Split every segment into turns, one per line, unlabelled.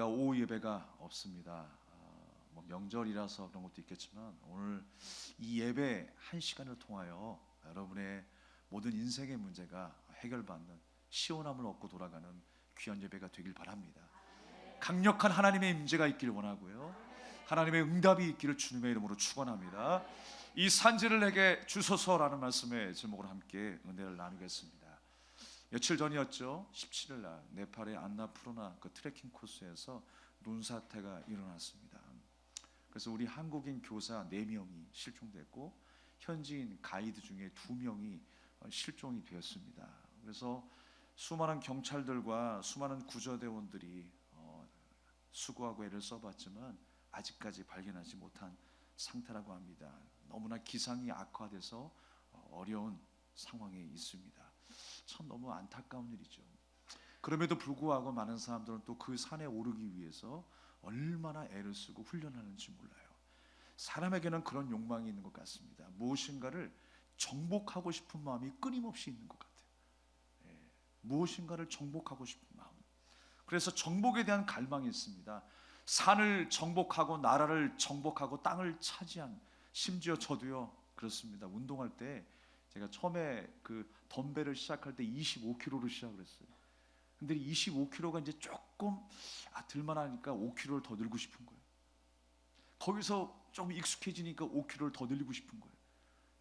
우리가 오후 예배가 없습니다. 뭐 명절이라서 그런 것도 있겠지만 오늘 이 예배 한 시간을 통하여 여러분의 모든 인생의 문제가 해결받는 시원함을 얻고 돌아가는 귀한 예배가 되길 바랍니다. 강력한 하나님의 임재가 있기를 원하고요, 하나님의 응답이 있기를 주님의 이름으로 축원합니다. 이 산지를 내게 주소서라는 말씀의 제목으로 함께 은혜를 나누겠습니다. 며칠 전이었죠. 17일 날 네팔의 안나푸르나 그 트레킹 코스에서 눈사태가 일어났습니다. 그래서 우리 한국인 교사 4명이 실종됐고 현지인 가이드 중에 2명이 실종이 되었습니다. 그래서 수많은 경찰들과 수많은 구조대원들이 수고하고 애를 써봤지만 아직까지 발견하지 못한 상태라고 합니다. 너무나 기상이 악화돼서 어려운 상황에 있습니다. 참 너무 안타까운 일이죠. 그럼에도 불구하고 많은 사람들은 또 그 산에 오르기 위해서 얼마나 애를 쓰고 훈련하는지 몰라요. 사람에게는 그런 욕망이 있는 것 같습니다. 무엇인가를 정복하고 싶은 마음이 끊임없이 있는 것 같아요. 무엇인가를 정복하고 싶은 마음. 그래서 정복에 대한 갈망이 있습니다. 산을 정복하고 나라를 정복하고 땅을 차지한, 심지어 저도요 그렇습니다. 운동할 때 제가 처음에 그 덤벨을 시작할 때 25kg로 시작을 했어요. 근데 25kg가 이제 조금 들만하니까 5kg를 더 늘고 싶은 거예요. 거기서 좀 익숙해지니까 5kg를 더 늘리고 싶은 거예요.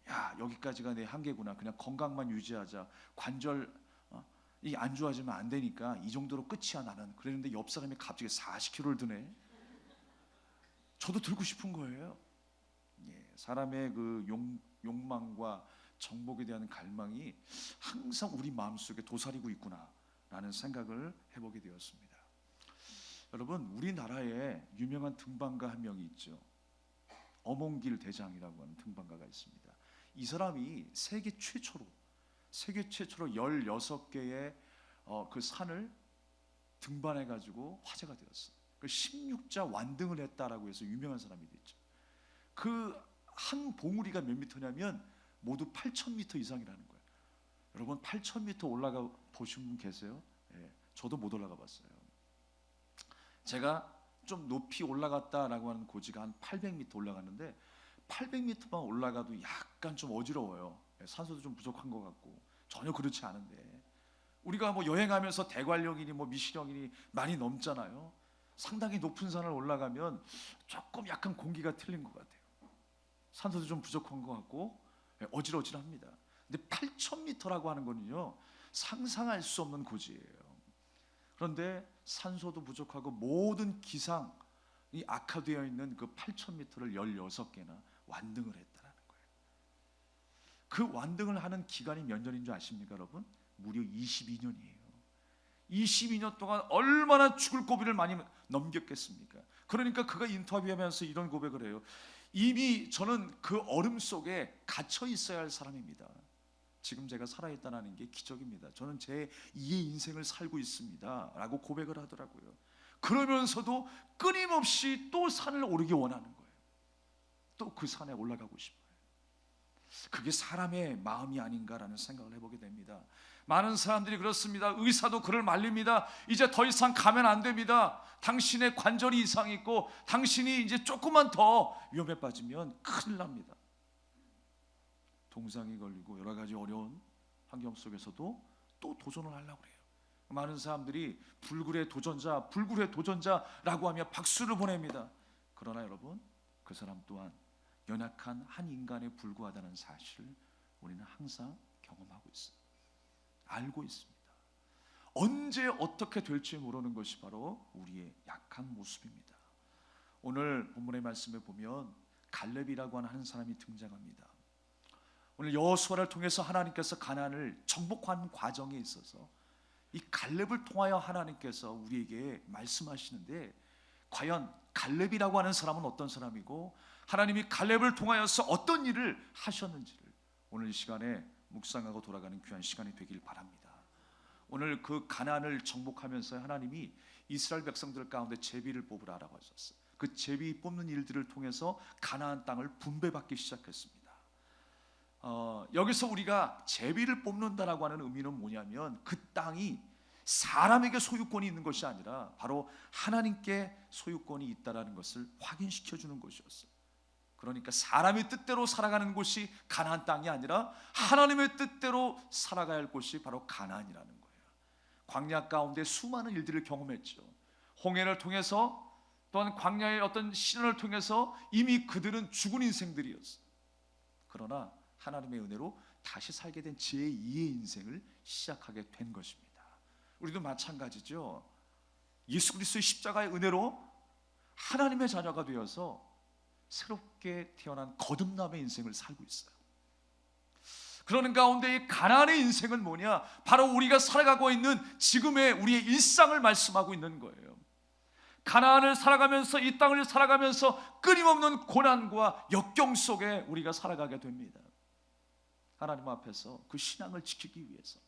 야, 여기까지가 내 한계구나. 그냥 건강만 유지하자. 관절 이 안 좋아지면 안 되니까 이 정도로 끝이야 나는. 그랬는데 옆 사람이 갑자기 40kg를 드네. 저도 들고 싶은 거예요. 사람의 그 욕망과 정복에 대한 갈망이 항상 우리 마음속에 도사리고 있구나라는 생각을 해보게 되었습니다. 여러분, 우리나라에 유명한 등반가 한 명이 있죠. 어몽길 대장이라고 하는 등반가가 있습니다. 이 사람이 세계 최초로 16개의 그 산을 등반해가지고 화제가 되었어요. 그 16자 완등을 했다라고 해서 유명한 사람이 됐죠. 그 한 봉우리가 몇 미터냐면 모두 8,000m 이상이라는 거예요. 여러분 8,000m 올라가 보신 분 계세요? 저도 못 올라가 봤어요. 제가 좀 높이 올라갔다라고 하는 고지가 한 800m 올라갔는데 800m만 올라가도 약간 좀 어지러워요. 산소도 좀 부족한 것 같고. 전혀 그렇지 않은데 우리가 뭐 여행하면서 대관령이니 뭐 미시령이니 많이 넘잖아요. 상당히 높은 산을 올라가면 조금 약간 공기가 틀린 것 같아요. 산소도 좀 부족한 것 같고 어지러질합니다. 근데 8,000m라고 하는 거는요 상상할 수 없는 고지예요. 그런데 산소도 부족하고 모든 기상이 악화되어 있는 그 8,000m를 16개나 완등을 했다는 거예요. 그 완등을 하는 기간이 몇 년인 줄 아십니까 여러분? 무려 22년이에요. 22년 동안 얼마나 죽을 고비를 많이 넘겼겠습니까? 그러니까 그가 인터뷰하면서 이런 고백을 해요. 이미 저는 그 얼음 속에 갇혀 있어야 할 사람입니다. 지금 제가 살아있다는 게 기적입니다. 저는 제 2의 인생을 살고 있습니다 라고 고백을 하더라고요. 그러면서도 끊임없이 또 산을 오르기 원하는 거예요. 또 그 산에 올라가고 싶어요. 그게 사람의 마음이 아닌가라는 생각을 해보게 됩니다. 많은 사람들이 그렇습니다. 의사도 그를 말립니다. 이제 더 이상 가면 안 됩니다. 당신의 관절이 이상이 있고 당신이 이제 조금만 더 위험에 빠지면 큰일 납니다. 동상이 걸리고 여러 가지 어려운 환경 속에서도 또 도전을 하려고 해요. 많은 사람들이 불굴의 도전자라고 하며 박수를 보냅니다. 그러나 여러분, 그 사람 또한 연약한 한 인간에 불과하다는 사실을 우리는 항상 경험하고 있습니다. 알고 있습니다. 언제 어떻게 될지 모르는 것이 바로 우리의 약한 모습입니다. 오늘 본문의 말씀에 보면 갈렙이라고 하는 한 사람이 등장합니다. 오늘 여호수아를 통해서 하나님께서 가나안을 정복하는 과정에 있어서 이 갈렙을 통하여 하나님께서 우리에게 말씀하시는데, 과연 갈렙이라고 하는 사람은 어떤 사람이고 하나님이 갈렙을 통하여서 어떤 일을 하셨는지를 오늘 이 시간에 묵상하고 돌아가는 귀한 시간이 되길 바랍니다. 오늘 그 가나안을 정복하면서 하나님이 이스라엘 백성들 가운데 제비를 뽑으라고 하셨어요. 그 제비 뽑는 일들을 통해서 가나안 땅을 분배받기 시작했습니다. 여기서 우리가 제비를 뽑는다라고 하는 의미는 뭐냐면 그 땅이 사람에게 소유권이 있는 것이 아니라 바로 하나님께 소유권이 있다라는 것을 확인시켜 주는 것이었어요. 그러니까 사람의 뜻대로 살아가는 곳이 가나안 땅이 아니라 하나님의 뜻대로 살아가야 할 곳이 바로 가나안이라는 거예요. 광야 가운데 수많은 일들을 경험했죠. 홍해를 통해서, 또한 광야의 어떤 시련을 통해서 이미 그들은 죽은 인생들이었어요. 그러나 하나님의 은혜로 다시 살게 된 제2의 인생을 시작하게 된 것입니다. 우리도 마찬가지죠. 예수 그리스도의 십자가의 은혜로 하나님의 자녀가 되어서 새롭게 태어난 거듭남의 인생을 살고 있어요. 그러는 가운데 이 가나안의 인생은 뭐냐? 바로 우리가 살아가고 있는 지금의 우리의 일상을 말씀하고 있는 거예요. 가나안을 살아가면서, 이 땅을 살아가면서 끊임없는 고난과 역경 속에 우리가 살아가게 됩니다. 하나님 앞에서 그 신앙을 지키기 위해서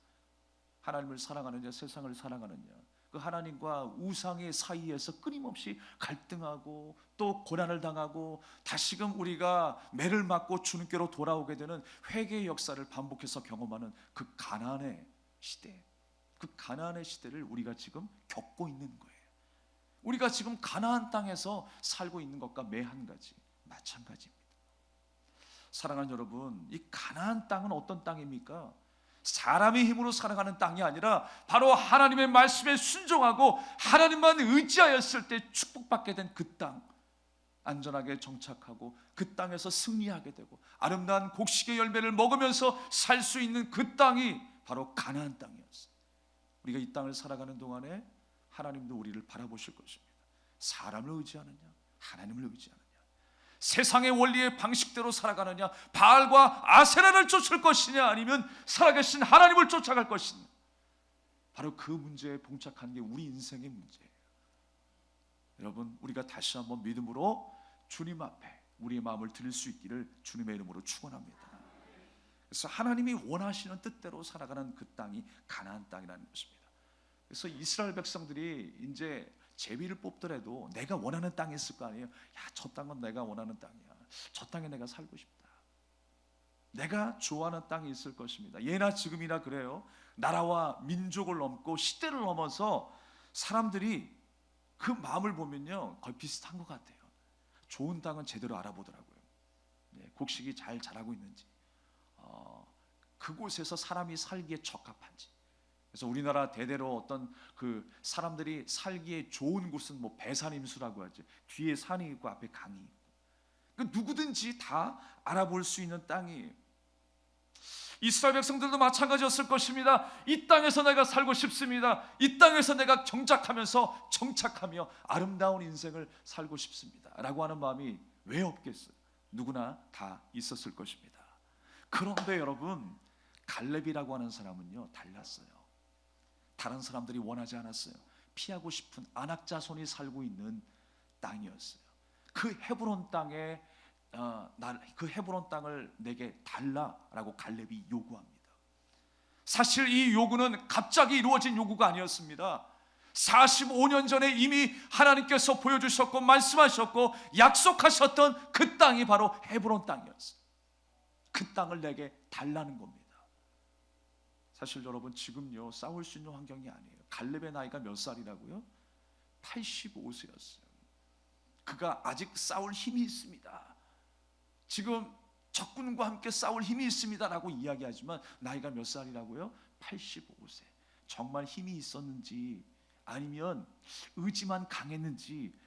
하나님을 사랑하느냐 세상을 사랑하느냐, 그 하나님과 우상의 사이에서 끊임없이 갈등하고 또 고난을 당하고 다시금 우리가 매를 맞고 주님께로 돌아오게 되는 회개의 역사를 반복해서 경험하는 그 가나안의 시대, 그 가나안의 시대를 우리가 지금 겪고 있는 거예요. 우리가 지금 가나안 땅에서 살고 있는 것과 매 한 가지 마찬가지입니다. 사랑하는 여러분, 이 가나안 땅은 어떤 땅입니까? 사람의 힘으로 살아가는 땅이 아니라 바로 하나님의 말씀에 순종하고 하나님만 의지하였을 때 축복받게 된 그 땅, 안전하게 정착하고 그 땅에서 승리하게 되고 아름다운 곡식의 열매를 먹으면서 살 수 있는 그 땅이 바로 가나안 땅이었어요. 우리가 이 땅을 살아가는 동안에 하나님도 우리를 바라보실 것입니다. 사람을 의지하느냐 하나님을 의지하느냐, 세상의 원리의 방식대로 살아가느냐, 바알과 아세라를 쫓을 것이냐, 아니면 살아계신 하나님을 쫓아갈 것이냐, 바로 그 문제에 봉착한 게 우리 인생의 문제예요. 여러분, 우리가 다시 한번 믿음으로 주님 앞에 우리의 마음을 드릴 수 있기를 주님의 이름으로 축원합니다. 그래서 하나님이 원하시는 뜻대로 살아가는 그 땅이 가나안 땅이라는 것입니다. 그래서 이스라엘 백성들이 이제 제비를 뽑더라도 내가 원하는 땅이 있을 거 아니에요. 야, 저 땅은 내가 원하는 땅이야. 저 땅에 내가 살고 싶다. 내가 좋아하는 땅이 있을 것입니다. 예나 지금이나 그래요. 나라와 민족을 넘고 시대를 넘어서 사람들이 그 마음을 보면요, 거의 비슷한 것 같아요. 좋은 땅은 제대로 알아보더라고요. 곡식이 잘 자라고 있는지, 그곳에서 사람이 살기에 적합한지. 그래서 우리나라 대대로 어떤 그 사람들이 살기에 좋은 곳은 뭐 배산임수라고 하죠. 뒤에 산이 있고 앞에 강이 있고, 그 누구든지 다 알아볼 수 있는 땅이에요. 이스라엘 백성들도 마찬가지였을 것입니다. 이 땅에서 내가 살고 싶습니다. 이 땅에서 내가 정착하며 아름다운 인생을 살고 싶습니다 라고 하는 마음이 왜 없겠어요? 누구나 다 있었을 것입니다. 그런데 여러분, 갈렙이라고 하는 사람은요 달랐어요. 다른 사람들이 원하지 않았어요. 피하고 싶은 아낙 자손이 살고 있는 땅이었어요. 그 헤브론 땅에 그 헤브론 땅을 내게 달라라고 갈렙이 요구합니다. 사실 이 요구는 갑자기 이루어진 요구가 아니었습니다. 45년 전에 이미 하나님께서 보여주셨고 말씀하셨고 약속하셨던 그 땅이 바로 헤브론 땅이었어요. 그 땅을 내게 달라는 겁니다. 사실 여러분, 지금요 싸울 수 있는 환경이 아니에요. 갈렙의 나이가 몇 살이라고요? 85세였어요. 그가 아직 싸울 힘이 있습니다. 지금 적군과 함께 싸울 힘이 있습니다라고 이야기하지만 나이가 몇 살이라고요? 85세. 정말 힘이 있었는지 아니면 의지만 강했는지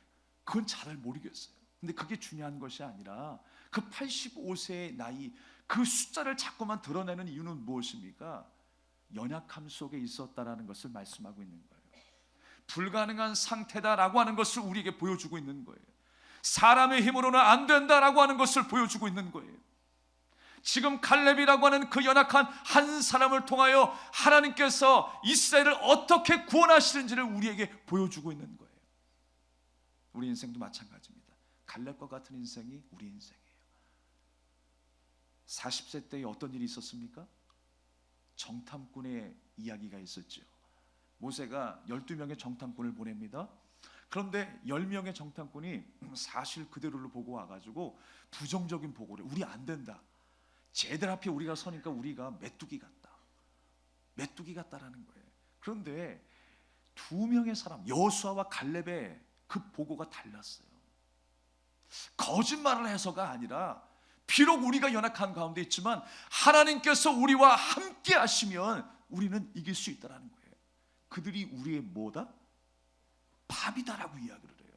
그건 잘 모르겠어요. 근데 그게 중요한 것이 아니라 그 85세의 나이, 그 숫자를 자꾸만 드러내는 이유는 무엇입니까? 연약함 속에 있었다라는 것을 말씀하고 있는 거예요. 불가능한 상태다라고 하는 것을 우리에게 보여주고 있는 거예요. 사람의 힘으로는 안 된다라고 하는 것을 보여주고 있는 거예요. 지금 갈렙이라고 하는 그 연약한 한 사람을 통하여 하나님께서 이스라엘을 어떻게 구원하시는지를 우리에게 보여주고 있는 거예요. 우리 인생도 마찬가지입니다. 갈렙과 같은 인생이 우리 인생이에요. 40세 때에 어떤 일이 있었습니까? 정탐꾼의 이야기가 있었죠. 모세가 12명의 정탐꾼을 보냅니다. 그런데 10명의 정탐꾼이 사실 그대로를 보고 와가지고 부정적인 보고를, 우리 안 된다, 쟤들 앞에 우리가 서니까 우리가 메뚜기 같다라는 거예요. 그런데 두 명의 사람, 여호수아와 갈렙의 그 보고가 달랐어요. 거짓말을 해서가 아니라 비록 우리가 연약한 가운데 있지만 하나님께서 우리와 함께 하시면 우리는 이길 수 있다는 거예요. 그들이 우리의 뭐다? 밥이다라고 이야기를 해요.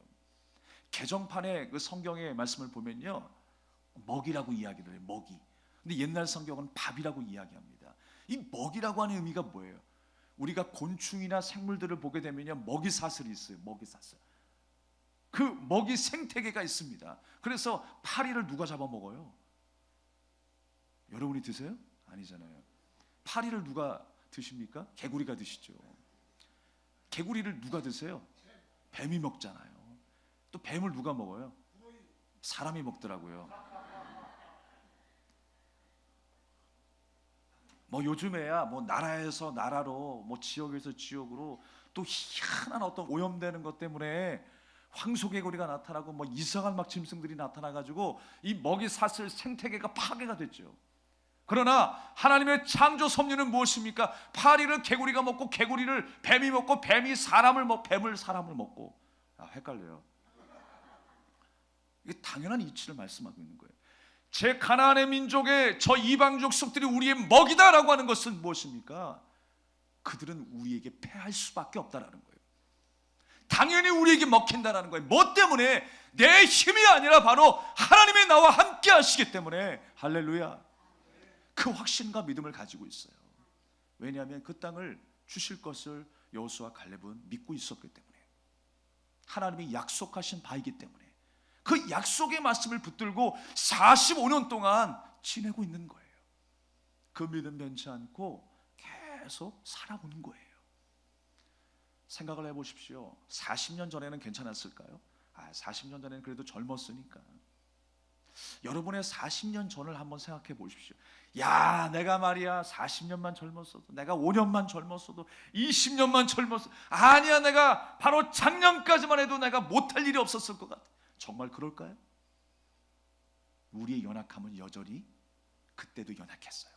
개정판의 그 성경의 말씀을 보면요, 먹이라고 이야기를 해요. 먹이. 근데 옛날 성경은 밥이라고 이야기합니다. 이 먹이라고 하는 의미가 뭐예요? 우리가 곤충이나 생물들을 보게 되면요, 먹이 사슬이 있어요. 먹이 사슬. 그 먹이 생태계가 있습니다. 그래서 파리를 누가 잡아먹어요? 여러분이 드세요? 아니잖아요. 파리를 누가 드십니까? 개구리가 드시죠. 개구리를 누가 드세요? 뱀이 먹잖아요. 또 뱀을 누가 먹어요? 사람이 먹더라고요. 뭐 요즘에야 뭐 나라에서 나라로, 뭐 지역에서 지역으로 또 희한한 어떤 오염되는 것 때문에 황소개구리가 나타나고 뭐 이상한 막 짐승들이 나타나가지고 이 먹이 사슬 생태계가 파괴가 됐죠. 그러나 하나님의 창조 섭리는 무엇입니까? 파리를 개구리가 먹고 개구리를 뱀이 먹고 뱀이 사람을 먹고 뱀을 사람을 먹고. 헷갈려요. 이게 당연한 이치를 말씀하고 있는 거예요. 제 가나안의 민족의 저 이방 족속들이 우리의 먹이다라고 하는 것은 무엇입니까? 그들은 우리에게 패할 수밖에 없다라는 거예요. 당연히 우리에게 먹힌다라는 거예요. 뭐 때문에? 내 힘이 아니라 바로 하나님이 나와 함께 하시기 때문에. 할렐루야. 그 확신과 믿음을 가지고 있어요. 왜냐하면 그 땅을 주실 것을 여호수아 갈렙은 믿고 있었기 때문에, 하나님이 약속하신 바이기 때문에 그 약속의 말씀을 붙들고 45년 동안 지내고 있는 거예요. 그 믿음 변치 않고 계속 살아오는 거예요. 생각을 해보십시오. 40년 전에는 괜찮았을까요? 40년 전에는 그래도 젊었으니까. 여러분의 40년 전을 한번 생각해 보십시오. 야, 내가 말이야 40년만 젊었어도, 내가 5년만 젊었어도, 20년만 젊었어도, 아니야 내가 바로 작년까지만 해도 내가 못할 일이 없었을 것 같아. 정말 그럴까요? 우리의 연약함은 여전히 그때도 연약했어요.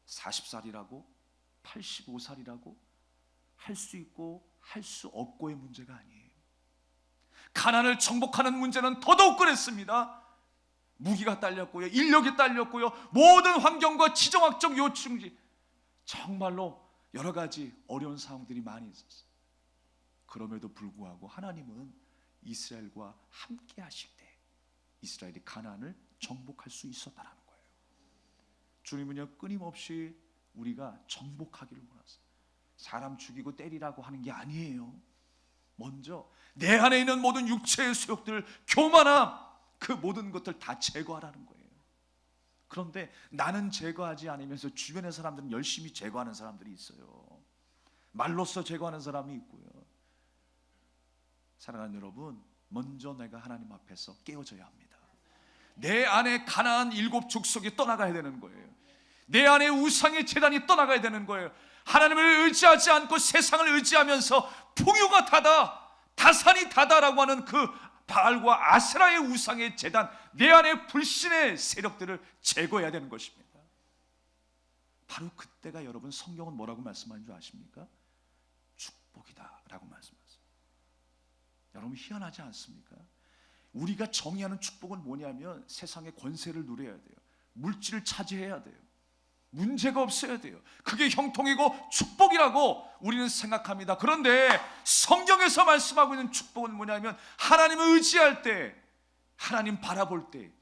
40살이라고 85살이라고 할 수 있고 할 수 없고의 문제가 아니에요. 가난을 정복하는 문제는 더더욱 그랬습니다. 무기가 딸렸고요, 인력이 딸렸고요, 모든 환경과 지정학적 요충지, 정말로 여러 가지 어려운 상황들이 많이 있었어요. 그럼에도 불구하고 하나님은 이스라엘과 함께 하실 때 이스라엘이 가나안을 정복할 수 있었다는 거예요. 주님은요, 끊임없이 우리가 정복하기를 원하세요. 사람 죽이고 때리라고 하는 게 아니에요. 먼저 내 안에 있는 모든 육체의 수욕들, 교만함, 그 모든 것들 다 제거하라는 거예요. 그런데 나는 제거하지 않으면서 주변의 사람들은 열심히 제거하는 사람들이 있어요. 말로써 제거하는 사람이 있고요. 사랑하는 여러분, 먼저 내가 하나님 앞에서 깨어져야 합니다. 내 안에 가나안 7 족속이 떠나가야 되는 거예요. 내 안에 우상의 제단이 떠나가야 되는 거예요. 하나님을 의지하지 않고 세상을 의지하면서 풍요가 다다, 다산이 다다라고 하는 그 바알과 아세라의 우상의 제단, 내 안에 불신의 세력들을 제거해야 되는 것입니다. 바로 그때가 여러분 성경은 뭐라고 말씀하는 줄 아십니까? 축복이다 라고 말씀하세요. 여러분 희한하지 않습니까? 우리가 정의하는 축복은 뭐냐면 세상의 권세를 누려야 돼요. 물질을 차지해야 돼요. 문제가 없어야 돼요. 그게 형통이고 축복이라고 우리는 생각합니다. 그런데 성경에서 말씀하고 있는 축복은 뭐냐면 하나님을 의지할 때, 하나님 바라볼 때,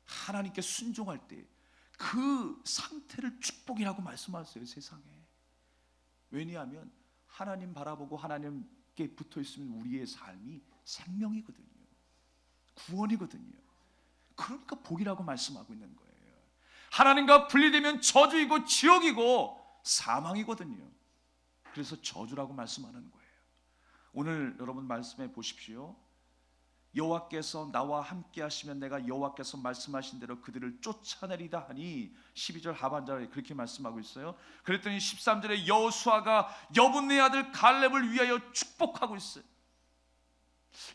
하나님께 순종할 때 그 상태를 축복이라고 말씀하세요. 세상에. 왜냐하면 하나님 바라보고 하나님께 붙어있으면 우리의 삶이 생명이거든요, 구원이거든요. 그러니까 복이라고 말씀하고 있는 거예요. 하나님과 분리되면 저주이고 지옥이고 사망이거든요. 그래서 저주라고 말씀하는 거예요. 오늘 여러분 말씀해 보십시오. 여호와께서 나와 함께 하시면 내가 여호와께서 말씀하신 대로 그들을 쫓아내리다 하니 12절 하반절에 그렇게 말씀하고 있어요. 그랬더니 13절에 여호수아가 여분네 아들 갈렙을 위하여 축복하고 있어요.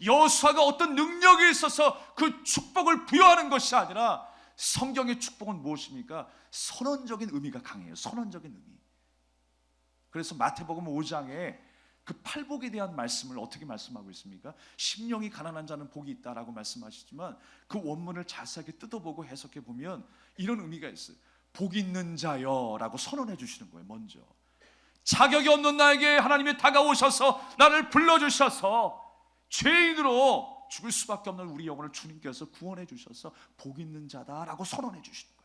여호수아가 어떤 능력이 있어서 그 축복을 부여하는 것이 아니라, 성경의 축복은 무엇입니까? 선언적인 의미가 강해요. 선언적인 의미. 그래서 마태복음 5장에 그 팔복에 대한 말씀을 어떻게 말씀하고 있습니까? 심령이 가난한 자는 복이 있다라고 말씀하시지만 그 원문을 자세하게 뜯어보고 해석해 보면 이런 의미가 있어요. 복 있는 자여 라고 선언해 주시는 거예요. 먼저 자격이 없는 나에게 하나님이 다가오셔서 나를 불러주셔서 죄인으로 죽을 수밖에 없는 우리 영혼을 주님께서 구원해 주셔서 복 있는 자다라고 선언해 주시는 거예요.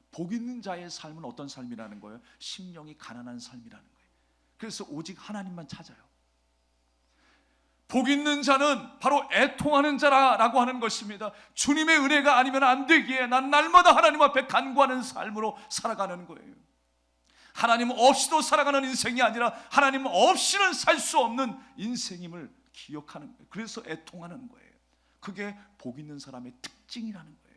복 있는 자의 삶은 어떤 삶이라는 거예요? 심령이 가난한 삶이라는 거예요. 그래서 오직 하나님만 찾아요. 복 있는 자는 바로 애통하는 자라고 하는 것입니다. 주님의 은혜가 아니면 안 되기에 난 날마다 하나님 앞에 간구하는 삶으로 살아가는 거예요. 하나님 없이도 살아가는 인생이 아니라 하나님 없이는 살 수 없는 인생임을 기억하는 거예요. 그래서 애통하는 거예요. 그게 복 있는 사람의 특징이라는 거예요.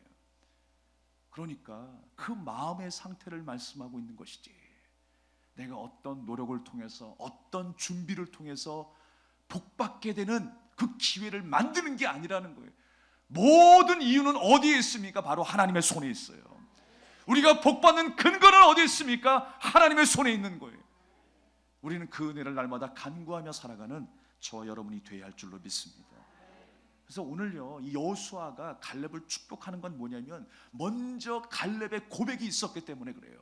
그러니까 그 마음의 상태를 말씀하고 있는 것이지, 내가 어떤 노력을 통해서 어떤 준비를 통해서 복받게 되는 그 기회를 만드는 게 아니라는 거예요. 모든 이유는 어디에 있습니까? 바로 하나님의 손에 있어요. 우리가 복받는 근거는 어디에 있습니까? 하나님의 손에 있는 거예요. 우리는 그 은혜를 날마다 간구하며 살아가는 저와 여러분이 되어야 할 줄로 믿습니다. 그래서 오늘요, 이 여호수아가 갈렙을 축복하는 건 뭐냐면 먼저 갈렙의 고백이 있었기 때문에 그래요.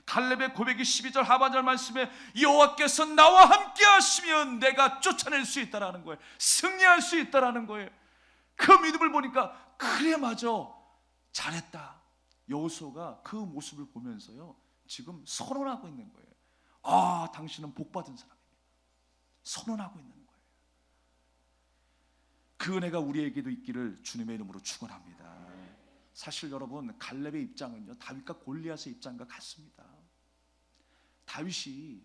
갈렙의 고백이 12절 하반절 말씀에 여호와께서 나와 함께 하시면 내가 쫓아낼 수 있다라는 거예요. 승리할 수 있다라는 거예요. 그 믿음을 보니까 그래 맞아, 잘했다. 여호수아가 그 모습을 보면서요 지금 선언하고 있는 거예요. 아, 당신은 복받은 사람이에요. 선언하고 있는 거예요. 그 은혜가 우리에게도 있기를 주님의 이름으로 축원합니다. 사실 여러분, 갈렙의 입장은요 다윗과 골리앗의 입장과 같습니다. 다윗이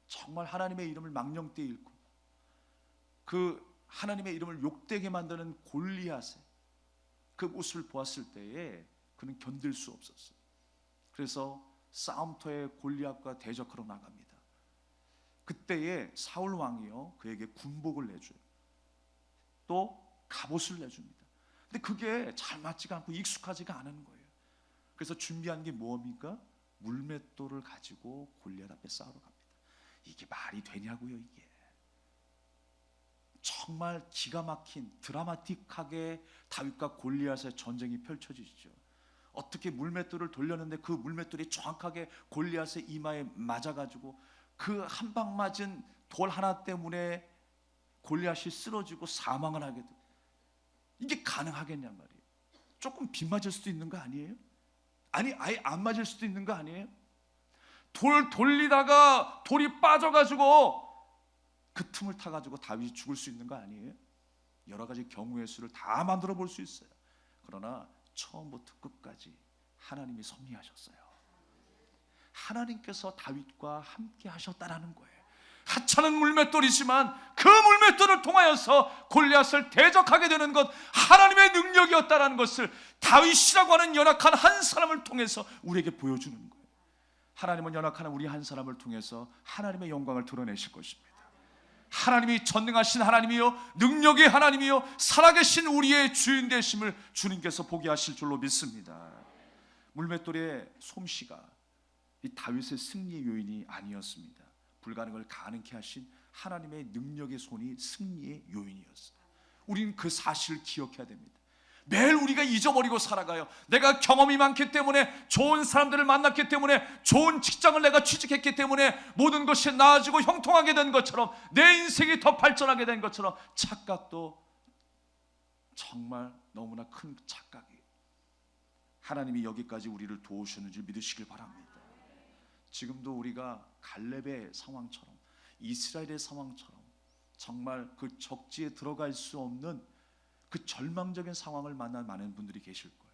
정말 하나님의 이름을 망령되이 읽고 그 하나님의 이름을 욕되게 만드는 골리앗의 그 모습을 보았을 때에 그는 견딜 수 없었어요. 그래서 싸움터에 골리앗과 대적하러 나갑니다. 그때에 사울 왕이요 그에게 군복을 내줘요. 또 갑옷을 내줍니다. 근데 그게 잘 맞지가 않고 익숙하지가 않은 거예요. 그래서 준비한 게 뭡니까? 물맷돌을 가지고 골리앗 앞에 싸우러 갑니다. 이게 말이 되냐고요. 이게 정말 기가 막힌 드라마틱하게 다윗과 골리앗의 전쟁이 펼쳐지죠. 어떻게 물맷돌을 돌렸는데 그 물맷돌이 정확하게 골리앗의 이마에 맞아가지고 그 한 방 맞은 돌 하나 때문에 골리앗이 쓰러지고 사망을 하게 돼. 이게 가능하겠냔 말이에요. 조금 빗 맞을 수도 있는 거 아니에요? 아니 아예 안 맞을 수도 있는 거 아니에요? 돌 돌리다가 돌이 빠져가지고 그 틈을 타가지고 다윗이 죽을 수 있는 거 아니에요? 여러 가지 경우의 수를 다 만들어 볼 수 있어요. 그러나 처음부터 끝까지 하나님이 섭리하셨어요. 하나님께서 다윗과 함께 하셨다라는 거예요. 하찮은 물맷돌이지만 그 물맷돌을 통하여서 골리앗을 대적하게 되는 것 하나님의 능력이었다라는 것을 다윗이라고 하는 연약한 한 사람을 통해서 우리에게 보여주는 거예요. 하나님은 연약한 우리 한 사람을 통해서 하나님의 영광을 드러내실 것입니다. 하나님이 전능하신 하나님이요 능력의 하나님이요 살아계신 우리의 주인 되심을 주님께서 보게 하실 줄로 믿습니다. 물맷돌의 솜씨가 이 다윗의 승리의 요인이 아니었습니다. 불가능을 가능케 하신 하나님의 능력의 손이 승리의 요인이었어요. 우리는 그 사실을 기억해야 됩니다. 매일 우리가 잊어버리고 살아가요. 내가 경험이 많기 때문에, 좋은 사람들을 만났기 때문에, 좋은 직장을 내가 취직했기 때문에 모든 것이 나아지고 형통하게 된 것처럼, 내 인생이 더 발전하게 된 것처럼 착각도 정말 너무나 큰 착각이에요. 하나님이 여기까지 우리를 도우셨는지 믿으시길 바랍니다. 지금도 우리가 갈렙의 상황처럼, 이스라엘의 상황처럼 정말 그 적지에 들어갈 수 없는 그 절망적인 상황을 만난 많은 분들이 계실 거예요.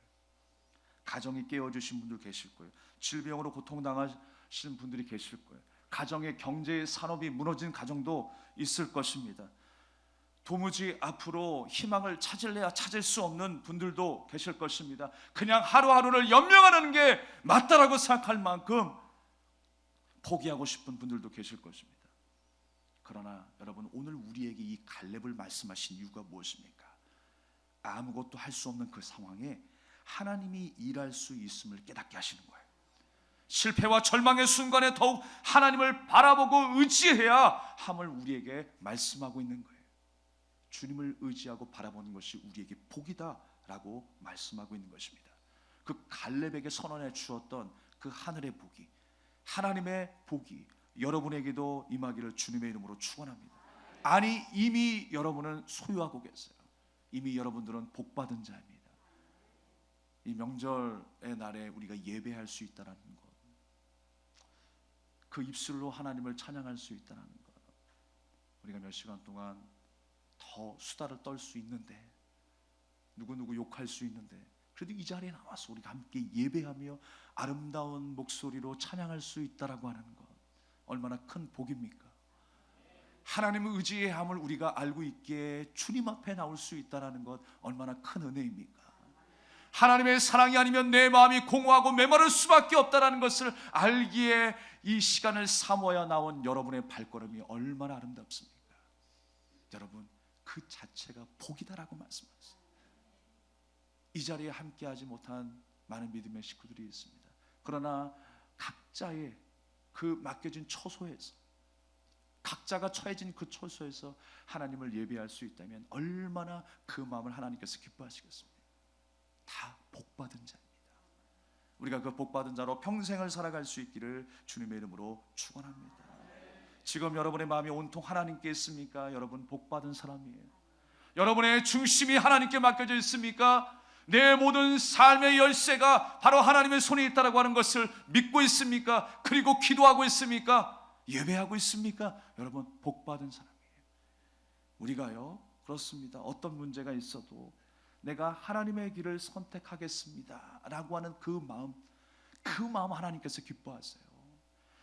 가정이 깨어지신 분들 계실 거예요. 질병으로 고통당하시는 분들이 계실 거예요. 가정의 경제 산업이 무너진 가정도 있을 것입니다. 도무지 앞으로 희망을 찾을래야 찾을 수 없는 분들도 계실 것입니다. 그냥 하루하루를 연명하는 게 맞다라고 생각할 만큼 포기하고 싶은 분들도 계실 것입니다. 그러나 여러분, 오늘 우리에게 이 갈렙을 말씀하신 이유가 무엇입니까? 아무것도 할 수 없는 그 상황에 하나님이 일할 수 있음을 깨닫게 하시는 거예요. 실패와 절망의 순간에 더욱 하나님을 바라보고 의지해야 함을 우리에게 말씀하고 있는 거예요. 주님을 의지하고 바라보는 것이 우리에게 복이다라고 말씀하고 있는 것입니다. 그 갈렙에게 선언해 주었던 그 하늘의 복이, 하나님의 복이 여러분에게도 임하기를 주님의 이름으로 축원합니다. 아니, 이미 여러분은 소유하고 계세요. 이미 여러분들은 복받은 자입니다. 이 명절의 날에 우리가 예배할 수 있다는 것, 그 입술로 하나님을 찬양할 수 있다는 것, 우리가 몇 시간 동안 더 수다를 떨 수 있는데, 누구누구 욕할 수 있는데, 그래도 이 자리에 나와서 우리가 함께 예배하며 아름다운 목소리로 찬양할 수 있다라고 하는 것, 얼마나 큰 복입니까? 하나님의 의지의 함을 우리가 알고 있기에 주님 앞에 나올 수 있다는 것, 얼마나 큰 은혜입니까? 하나님의 사랑이 아니면 내 마음이 공허하고 메마를 수밖에 없다는 것을 알기에 이 시간을 사모하여 나온 여러분의 발걸음이 얼마나 아름답습니까? 여러분, 그 자체가 복이다라고 말씀하셨어요. 이 자리에 함께하지 못한 많은 믿음의 식구들이 있습니다. 그러나 각자의 그 맡겨진 처소에서, 각자가 처해진 그 처소에서 하나님을 예배할 수 있다면 얼마나 그 마음을 하나님께서 기뻐하시겠습니까? 다 복받은 자입니다. 우리가 그 복받은 자로 평생을 살아갈 수 있기를 주님의 이름으로 축원합니다. 지금 여러분의 마음이 온통 하나님께 있습니까? 여러분 복받은 사람이에요. 여러분의 중심이 하나님께 맡겨져 있습니까? 내 모든 삶의 열쇠가 바로 하나님의 손에 있다고 하는 것을 믿고 있습니까? 그리고 기도하고 있습니까? 예배하고 있습니까? 여러분 복받은 사람이에요. 우리가요, 그렇습니다. 어떤 문제가 있어도 내가 하나님의 길을 선택하겠습니다 라고 하는 그 마음 하나님께서 기뻐하세요.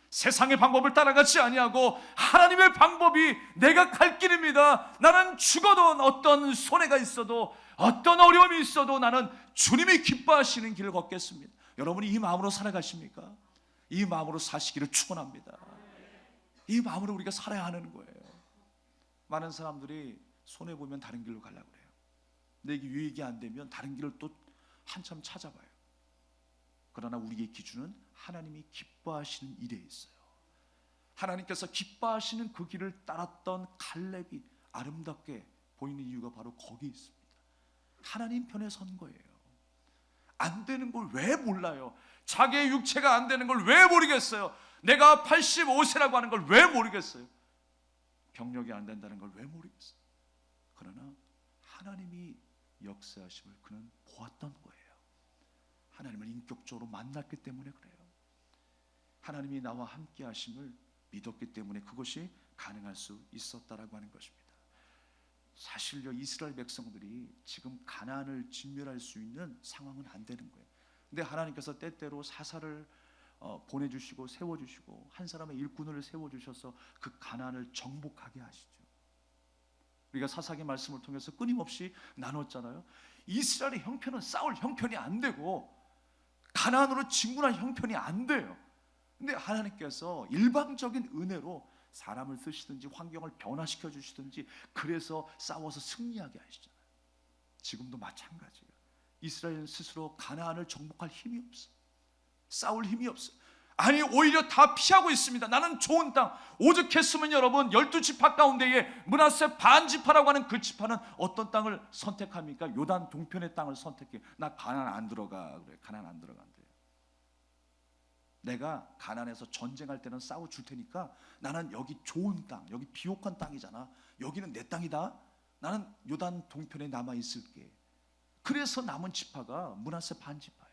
세상의 방법을 따라가지 아니하고 하나님의 방법이 내가 갈 길입니다. 나는 죽어도, 어떤 손해가 있어도, 어떤 어려움이 있어도 나는 주님이 기뻐하시는 길을 걷겠습니다. 여러분이 이 마음으로 살아가십니까? 이 마음으로 사시기를 축원합니다. 이 마음으로 우리가 살아야 하는 거예요. 많은 사람들이 손해보면 다른 길로 가려고 그래요. 내게 유익이 안 되면 다른 길을 또 한참 찾아봐요. 그러나 우리의 기준은 하나님이 기뻐하시는 일에 있어요. 하나님께서 기뻐하시는 그 길을 따랐던 갈렙이 아름답게 보이는 이유가 바로 거기에 있습니다. 하나님 편에 선 거예요. 안 되는 걸 왜 몰라요? 자기의 육체가 안 되는 걸 왜 모르겠어요? 내가 85세라고 하는 걸 왜 모르겠어요? 병력이 안 된다는 걸 왜 모르겠어요? 그러나 하나님이 역사하심을 그는 보았던 거예요. 하나님을 인격적으로 만났기 때문에 그래요. 하나님이 나와 함께 하심을 믿었기 때문에 그것이 가능할 수 있었다라고 하는 것입니다. 사실요, 이스라엘 백성들이 지금 가나안을 진멸할 수 있는 상황은 안 되는 거예요. 근데 하나님께서 때때로 사사를 보내주시고 세워주시고 한 사람의 일꾼을 세워주셔서 그 가나안을 정복하게 하시죠. 우리가 사사기 말씀을 통해서 끊임없이 나눴잖아요. 이스라엘의 형편은 싸울 형편이 안 되고 가나안으로 진군할 형편이 안 돼요. 근데 하나님께서 일방적인 은혜로 사람을 쓰시든지 환경을 변화시켜 주시든지 그래서 싸워서 승리하게 하시잖아요. 지금도 마찬가지예요. 이스라엘은 스스로 가나안을 정복할 힘이 없어. 싸울 힘이 없어. 아니, 오히려 다 피하고 있습니다. 나는 좋은 땅, 오죽했으면 여러분 12지파 가운데에 므낫세 반지파라고 하는 그 지파는 어떤 땅을 선택합니까? 요단 동편의 땅을 선택해. 나 가나안 안 들어가 그래. 가나안 안 들어간대요. 내가 가나안에서 전쟁할 때는 싸워 줄 테니까 나는 여기 좋은 땅, 여기 비옥한 땅이잖아. 여기는 내 땅이다. 나는 요단 동편에 남아 있을게. 그래서 남은 지파가 므낫세 반지파예요.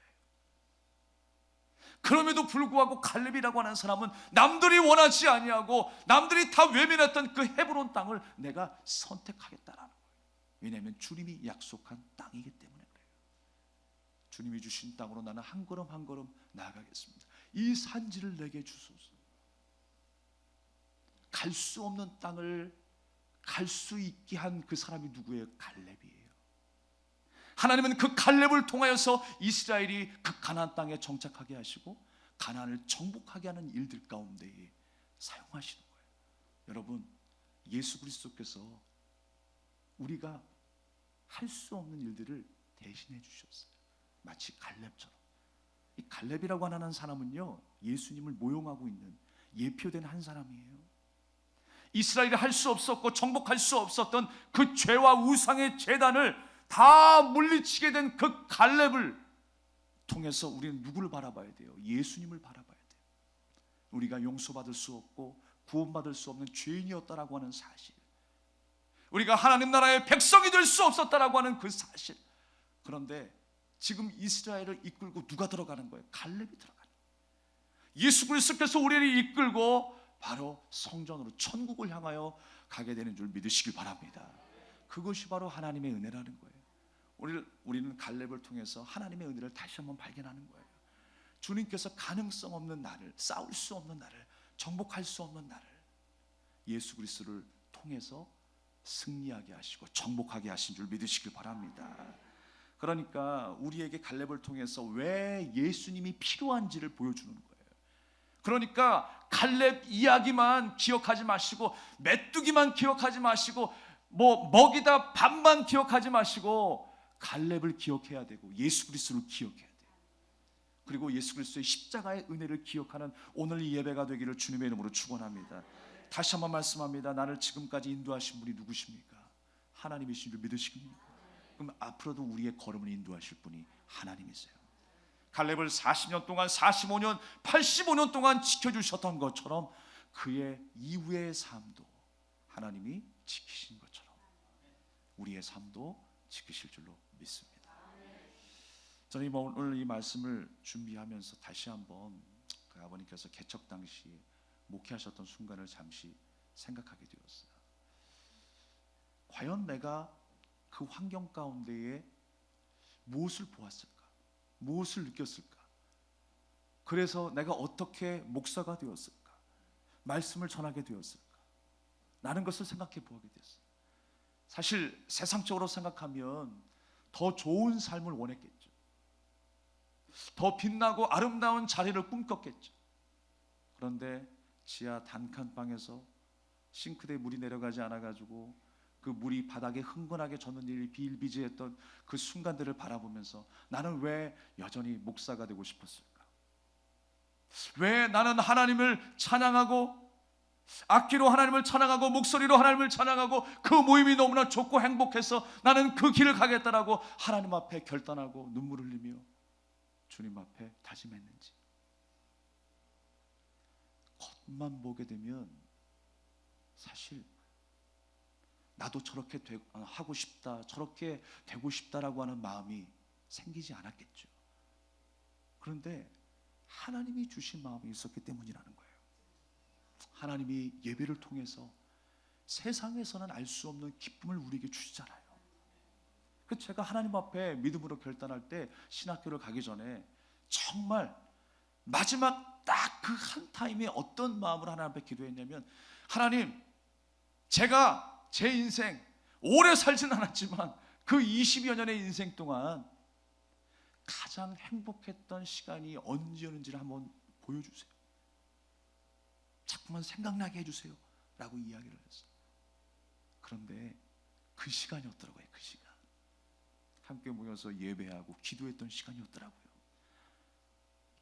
그럼에도 불구하고 갈렙이라고 하는 사람은 남들이 원하지 아니하고 남들이 다 외면했던 그 헤브론 땅을 내가 선택하겠다라는 거예요. 왜냐하면 주님이 약속한 땅이기 때문에 그래요. 주님이 주신 땅으로 나는 한 걸음 한 걸음 나아가겠습니다. 이 산지를 내게 주소서. 갈 수 없는 땅을 갈 수 있게 한 그 사람이 누구예요? 갈렙이에요. 하나님은 그 갈렙을 통하여서 이스라엘이 그 가나안 땅에 정착하게 하시고 가나안을 정복하게 하는 일들 가운데에 사용하시는 거예요. 여러분, 예수 그리스도께서 우리가 할 수 없는 일들을 대신해 주셨어요. 마치 갈렙처럼. 이 갈렙이라고 하는 사람은요, 예수님을 모용하고 있는 예표된 한 사람이에요. 이스라엘이 할 수 없었고 정복할 수 없었던 그 죄와 우상의 제단을 다 물리치게 된 그 갈렙을 통해서 우리는 누구를 바라봐야 돼요? 예수님을 바라봐야 돼요. 우리가 용서받을 수 없고 구원받을 수 없는 죄인이었다라고 하는 사실, 우리가 하나님 나라의 백성이 될 수 없었다라고 하는 그 사실. 그런데 지금 이스라엘을 이끌고 누가 들어가는 거예요? 갈렙이 들어가는 거예요. 예수 그리스도께서 우리를 이끌고 바로 성전으로 천국을 향하여 가게 되는 줄 믿으시길 바랍니다. 그것이 바로 하나님의 은혜라는 거예요. 우리는 갈렙을 통해서 하나님의 은혜를 다시 한번 발견하는 거예요. 주님께서 가능성 없는 나를, 싸울 수 없는 나를, 정복할 수 없는 나를 예수 그리스도를 통해서 승리하게 하시고 정복하게 하신 줄 믿으시길 바랍니다. 그러니까 우리에게 갈렙을 통해서 왜 예수님이 필요한지를 보여주는 거예요. 그러니까 갈렙 이야기만 기억하지 마시고, 메뚜기만 기억하지 마시고, 먹이다 밥만 기억하지 마시고, 갈렙을 기억해야 되고 예수 그리스도를 기억해야 돼요. 그리고 예수 그리스도의 십자가의 은혜를 기억하는 오늘 이 예배가 되기를 주님의 이름으로 축원합니다. 다시 한번 말씀합니다. 나를 지금까지 인도하신 분이 누구십니까? 하나님이신 줄 믿으십니까? 그럼 앞으로도 우리의 걸음을 인도하실 분이 하나님이세요. 갈렙을 40년 동안, 45년, 85년 동안 지켜주셨던 것처럼 그의 이후의 삶도 하나님이 지키신 것처럼 우리의 삶도 지키실 줄로 믿습니다. 저는 오늘 이 말씀을 준비하면서 다시 한번 그 아버님께서 개척 당시 목회하셨던 순간을 잠시 생각하게 되었어요. 과연 내가 그 환경 가운데에 무엇을 보았을까? 무엇을 느꼈을까? 그래서 내가 어떻게 목사가 되었을까? 말씀을 전하게 되었을까? 라는 것을 생각해 보게 됐어요. 사실 세상적으로 생각하면 더 좋은 삶을 원했겠죠. 더 빛나고 아름다운 자리를 꿈꿨겠죠. 그런데 지하 단칸방에서 싱크대에 물이 내려가지 않아가지고 그 물이 바닥에 흥건하게 젖는 일이 비일비재했던 그 순간들을 바라보면서 나는 왜 여전히 목사가 되고 싶었을까? 왜 나는 하나님을 찬양하고 악기로 하나님을 찬양하고 목소리로 하나님을 찬양하고 그 모임이 너무나 좋고 행복해서 나는 그 길을 가겠다라고 하나님 앞에 결단하고 눈물을 흘리며 주님 앞에 다짐했는지. 겉만 보게 되면 사실 나도 저렇게 하고 싶다, 저렇게 되고 싶다라고 하는 마음이 생기지 않았겠죠. 그런데 하나님이 주신 마음이 있었기 때문이라는 거예요. 하나님이 예배를 통해서 세상에서는 알 수 없는 기쁨을 우리에게 주시잖아요. 그 제가 하나님 앞에 믿음으로 결단할 때 신학교를 가기 전에 정말 마지막 딱 그 한 타임에 어떤 마음으로 하나님 앞에 기도했냐면, 하나님, 제가 제 인생 오래 살진 않았지만 그 20여 년의 인생 동안 가장 행복했던 시간이 언제였는지를 한번 보여주세요. 자꾸만 생각나게 해주세요 라고 이야기를 했어요. 그런데 그 시간이었더라고요. 그 시간 함께 모여서 예배하고 기도했던 시간이었더라고요.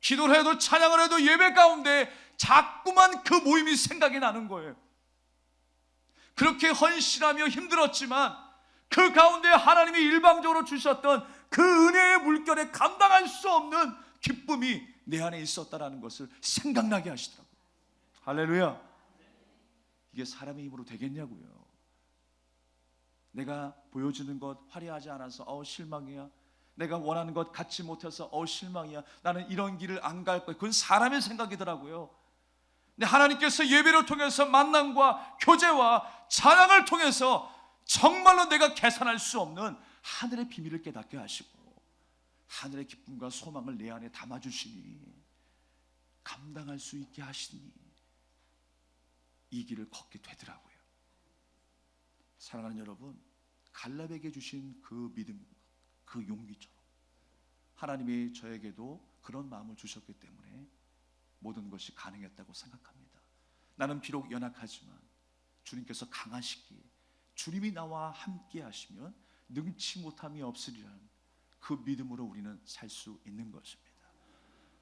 기도를 해도 찬양을 해도 예배 가운데 자꾸만 그 모임이 생각이 나는 거예요. 그렇게 헌신하며 힘들었지만 그 가운데 하나님이 일방적으로 주셨던 그 은혜의 물결에 감당할 수 없는 기쁨이 내 안에 있었다라는 것을 생각나게 하시더라고요. 할렐루야. 이게 사람의 힘으로 되겠냐고요. 내가 보여주는 것 화려하지 않아서 실망이야. 내가 원하는 것 갖지 못해서 실망이야. 나는 이런 길을 안 갈 거야. 그건 사람의 생각이더라고요. 근데 하나님께서 예배를 통해서 만남과 교제와 찬양을 통해서 정말로 내가 계산할 수 없는 하늘의 비밀을 깨닫게 하시고 하늘의 기쁨과 소망을 내 안에 담아주시니 감당할 수 있게 하시니 이 길을 걷게 되더라고요. 사랑하는 여러분, 갈렙에게 주신 그 믿음, 그 용기처럼 하나님이 저에게도 그런 마음을 주셨기 때문에 모든 것이 가능했다고 생각합니다. 나는 비록 연약하지만 주님께서 강하시기에 주님이 나와 함께 하시면 능치 못함이 없으리라는 그 믿음으로 우리는 살 수 있는 것입니다.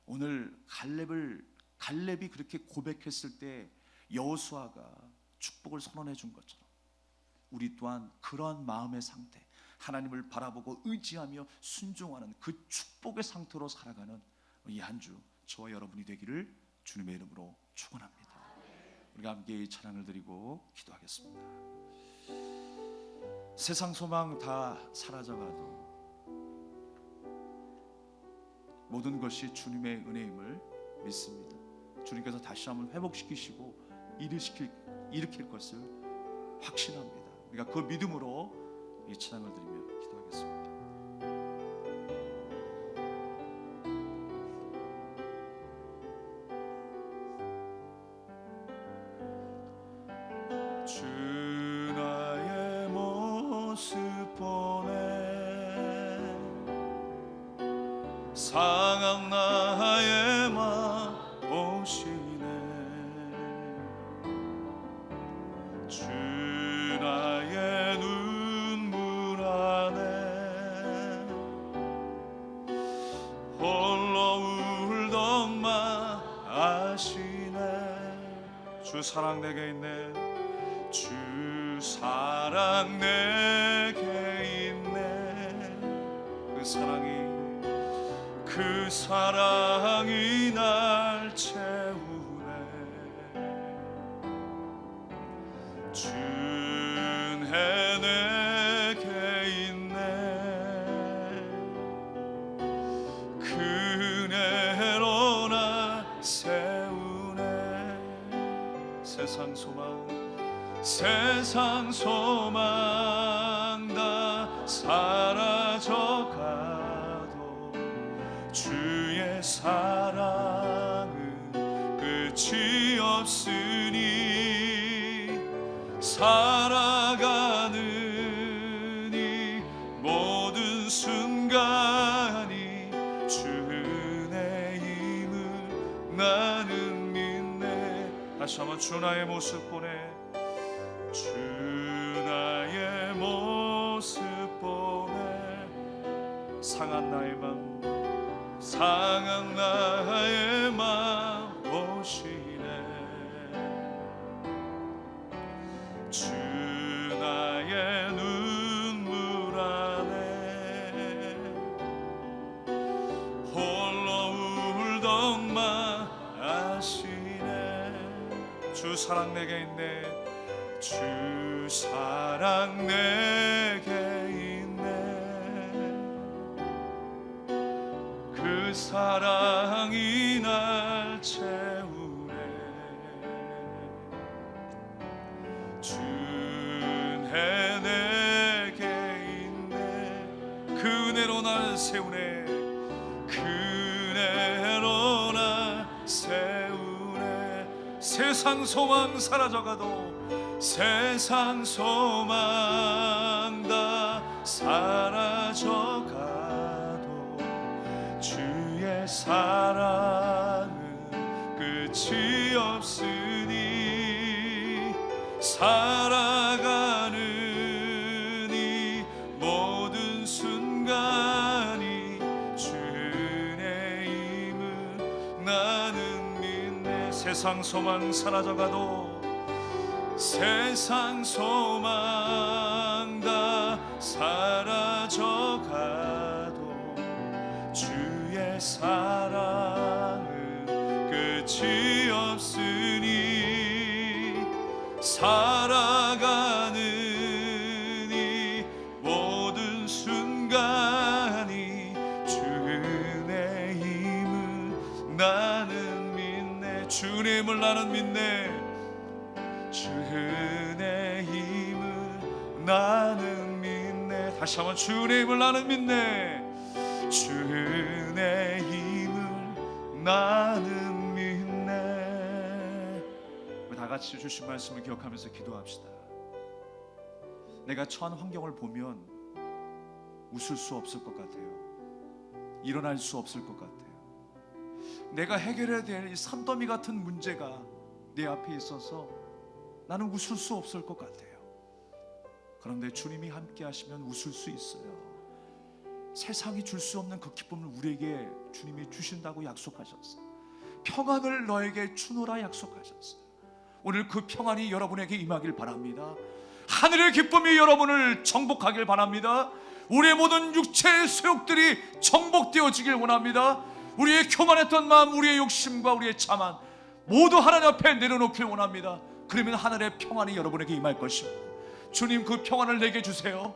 오늘 갈렙을 갈렙이 그렇게 고백했을 때 여호수아가 축복을 선언해 준 것처럼 우리 또한 그러한 마음의 상태, 하나님을 바라보고 의지하며 순종하는 그 축복의 상태로 살아가는 이 한 주 저와 여러분이 되기를 주님의 이름으로 축원합니다. 우리가 함께 이 찬양을 드리고 기도하겠습니다. 세상 소망 다 사라져가도 모든 것이 주님의 은혜임을 믿습니다. 주님께서 다시 한번 회복시키시고 일으킬 것을 확신합니다. 우리가 그 믿음으로 이 찬양을 드리며 기도하겠습니다. 주 나의 모습 보내 상한 나의 맘 보시네 주 나의 눈물 안에 홀로 울던만 아시네 주 사랑 내게 있네 주 사랑 내게 있네 그 사랑이 날 채우네 주은혜 내게 있네 그 은혜로 날 세우네 세상 소망 다 사라져가도 주의 사랑은 끝이 없으니 살아가는 이 모든 순간이 주 은혜임을 나는 믿네 다시 한번 주 나의 모습 보내 주 나의 모습 보내 상한 나의 맘 보시네 주 나의 눈물 안에 홀로 울던만 아시네 주 사랑 내게 있네 주 사랑 내게 있네 그 사랑이 날 채우네 주 은혜 내게 있네 그 은혜로 날 세우네 그 은혜로 날 세우네 세상 소망 사라져가도 세상 소망 다 사라져가도 주의 사랑은 끝이 없으니 살아가는 이 모든 순간이 주의 힘을 나는 믿네 세상 소망 사라져가도 세상 소망 다 사라져가도 주의 사랑은 끝이 없으니 살아가는 이 모든 순간이 주의 힘을 나는 믿네 주의 힘을 나는 믿네 주의 힘을 나는 믿네 다시 한번 주의 힘을 나는 믿네 주의 힘을 나는 믿네 우리 다 같이 주신 말씀을 기억하면서 기도합시다. 내가 처한 환경을 보면 웃을 수 없을 것 같아요. 일어날 수 없을 것 같아요. 내가 해결해야 될 이 산더미 같은 문제가 내 앞에 있어서 나는 웃을 수 없을 것 같아요. 그런데 주님이 함께 하시면 웃을 수 있어요. 세상이 줄 수 없는 그 기쁨을 우리에게 주님이 주신다고 약속하셨어요. 평안을 너에게 주노라 약속하셨어요. 오늘 그 평안이 여러분에게 임하길 바랍니다. 하늘의 기쁨이 여러분을 정복하길 바랍니다. 우리의 모든 육체의 소욕들이 정복되어지길 원합니다. 우리의 교만했던 마음, 우리의 욕심과 우리의 자만 모두 하나님 앞에 내려놓길 원합니다. 그러면 하늘의 평안이 여러분에게 임할 것입니다. 주님, 그 평안을 내게 주세요.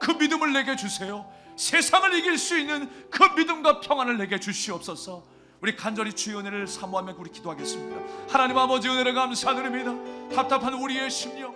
그 믿음을 내게 주세요. 세상을 이길 수 있는 그 믿음과 평안을 내게 주시옵소서. 우리 간절히 주의 은혜를 사모하며 우리 기도하겠습니다. 하나님 아버지, 은혜를 감사드립니다. 답답한 우리의 심령,